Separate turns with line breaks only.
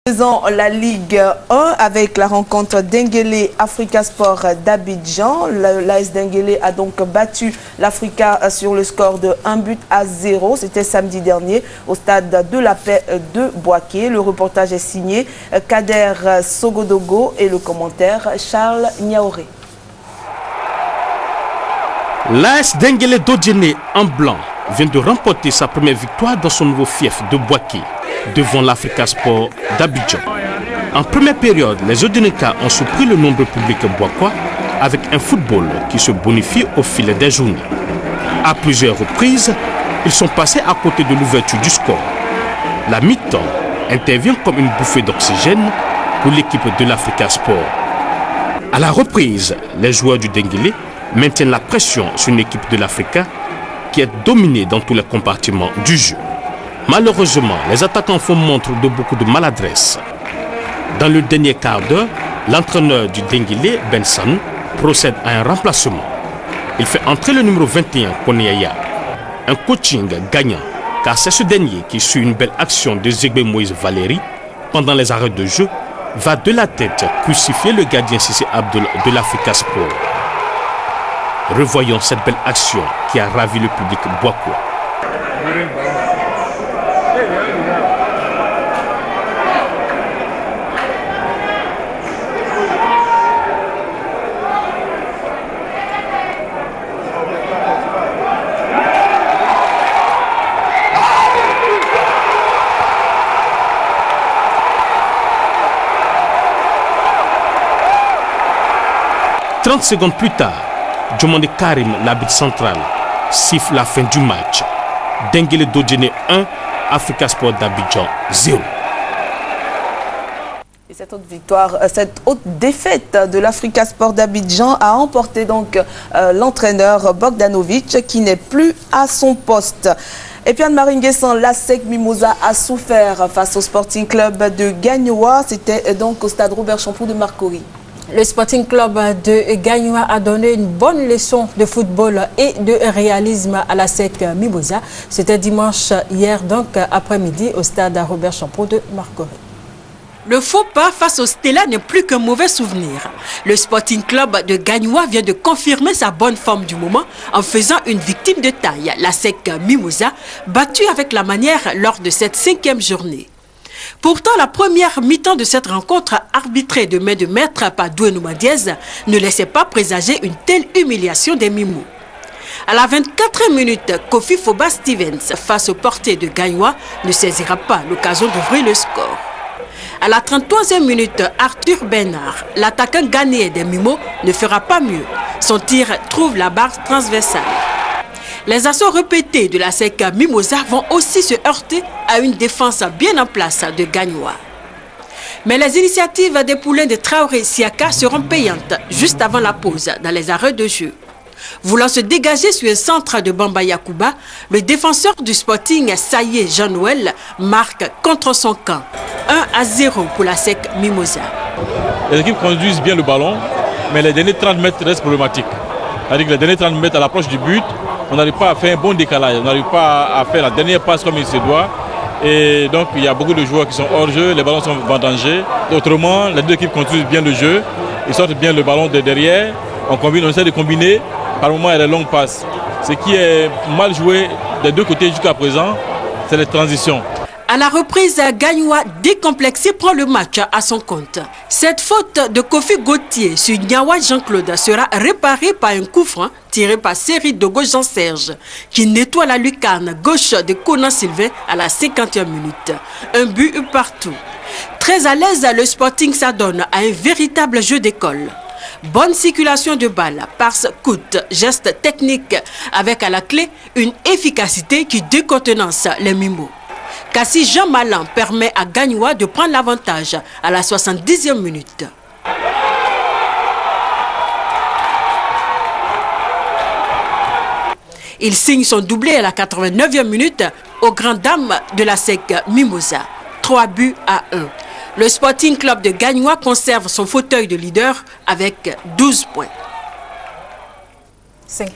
Faisons la Ligue 1 avec la rencontre d'Enguélé Africa Sport d'Abidjan. L'AS d'Enguélé a donc battu l'Africa sur le score de 1-0. C'était samedi dernier au stade de la Paix de Boaké. Le reportage est signé Kader Sogodogo et le commentaire Charles Niaoré.
L'AS d'Enguélé d'Odjené en blanc vient de remporter sa première victoire dans son nouveau fief de Boaké devant l'Africa Sport d'Abidjan. En première période, les Odjenékas ont surpris le nombreux public boakois avec un football qui se bonifie au fil des journées. À plusieurs reprises, ils sont passés à côté de l'ouverture du score. La mi-temps intervient comme une bouffée d'oxygène pour l'équipe de l'Africa Sport. À la reprise, les joueurs du Denguélé maintiennent la pression sur une équipe de l'Africa qui est dominée dans tous les compartiments du jeu. Malheureusement, les attaquants font montre de beaucoup de maladresse. Dans le dernier quart d'heure, l'entraîneur du Denguélé, Benson, procède à un remplacement. Il fait entrer le numéro 21, Konyaya. Un coaching gagnant, car c'est ce dernier qui suit une belle action de Zegbe Moïse Valéry pendant les arrêts de jeu, va de la tête crucifier le gardien Sissé Abdul de l'Africa Sport. Revoyons cette belle action qui a ravi le public boakois. 30 secondes plus tard, Djomande Karim, l'arbitre central, siffle la fin du match. Denguélé d'Odjené 1, Africa Sport d'Abidjan 0.
Et cette autre défaite de l'Africa Sport d'Abidjan a emporté donc l'entraîneur Bogdanovic qui n'est plus à son poste. Et puis Anne-Marie Nguessan, l'ASEC Mimosa a souffert face au Sporting Club de Gagnoa. C'était donc au stade Robert Champoux de Marcory.
Le Sporting Club de Gagnoa a donné une bonne leçon de football et de réalisme à l'ASEC Mimosa. C'était dimanche hier, donc après-midi, au stade Robert Champoux de Marcory.
Le faux pas face au Stella n'est plus qu'un mauvais souvenir. Le Sporting Club de Gagnoa vient de confirmer sa bonne forme du moment en faisant une victime de taille, l'ASEC Mimosa, battue avec la manière lors de cette 5e journée. Pourtant, la première mi-temps de cette rencontre, arbitrée de main de maître par Doué Diaz, ne laissait pas présager une telle humiliation des Mimous. À la 24e minute, Kofi Foba Stevens, face au portier de Gagnoa, ne saisira pas l'occasion d'ouvrir le score. À la 33e minute, Arthur Bernard, l'attaquant ghanéen des Mimos, ne fera pas mieux. Son tir trouve la barre transversale. Les assauts répétés de la SEC Mimosa vont aussi se heurter à une défense bien en place de Gagnoa. Mais les initiatives des poulains de Traoré Siaka seront payantes juste avant la pause dans les arrêts de jeu. Voulant se dégager sur un centre de Bamba Yakuba, le défenseur du Sporting Saïe Jean-Noël marque contre son camp. 1-0 pour la SEC Mimosa.
Les équipes conduisent bien le ballon, mais les derniers 30 mètres restent problématiques. C'est-à-dire que les derniers 30 mètres à l'approche du but, on n'arrive pas à faire un bon décalage, on n'arrive pas à faire la dernière passe comme il se doit. Et donc il y a beaucoup de joueurs qui sont hors jeu, les ballons sont vendangés. Autrement, les deux équipes conduisent bien le jeu, ils sortent bien le ballon de derrière, on essaie de combiner, par moment il y a des longues passes. Ce qui est mal joué des deux côtés jusqu'à présent, c'est les transitions.
À la reprise, Gagnoa décomplexé prend le match à son compte. Cette faute de Kofi Gauthier sur Niawa Jean-Claude sera réparée par un coup franc tiré par Série de gauche Jean-Serge qui nettoie la lucarne gauche de Conan Sylvain à la 50e minute. Un but partout. Très à l'aise, le Sporting s'adonne à un véritable jeu d'école. Bonne circulation de balles, passe, coûte, geste technique avec à la clé une efficacité qui décontenance les Mimos. Kassi Jean Malan permet à Gagnoa de prendre l'avantage à la 70e minute. Il signe son doublé à la 89e minute aux grandes dames de la SEC Mimosa. 3-1. Le Sporting Club de Gagnoa conserve son fauteuil de leader avec 12 points.
5.